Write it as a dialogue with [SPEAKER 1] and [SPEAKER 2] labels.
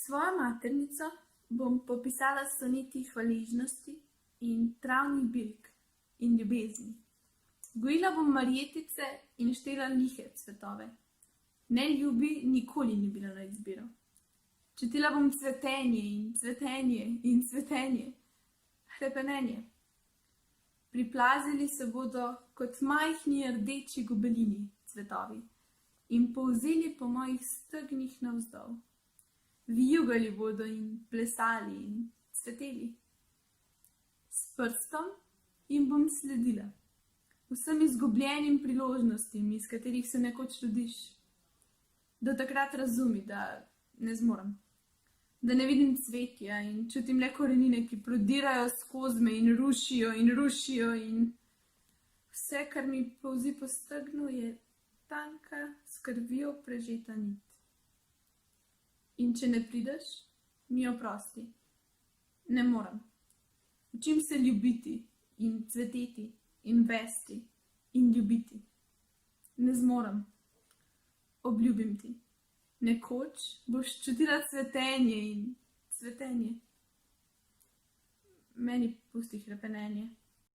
[SPEAKER 1] Svojo maternico bom popisala s soneti hvaležnosti in travnih bilk in ljubezni. Gojila bom marjetice in štela lihe cvetove. Neljubi nikoli ni bila na izbiro. Čutila bom cvetenje in cvetenje in cvetenje, hrepenenje. Priplazili se bodo kot majhni rdeči gobelini cvetovi in povzeli po mojih stegnih navzdol. Vijugali bodo in plesali in cveteli. S prstom jim bom sledila, vsem izgubljenim priložnostim, iz katerih se nekoč rodiš. Do takrat razumi, da ne zmorem, da ne vidim cvetja in čutim le korenine, ki prodirajo skozi me in rušijo in vse, kar mi polzi po stegnu, je tanka, s krvjo prežeta nit. In če ne prideš, mi oprosti. Ne morem. Učim se ljubiti in cveteti in vesti in ljubiti. Ne zmorem. Obljubim ti. Nekoč boš čutila cvetenje in cvetenje. Meni pusti hrepenenje.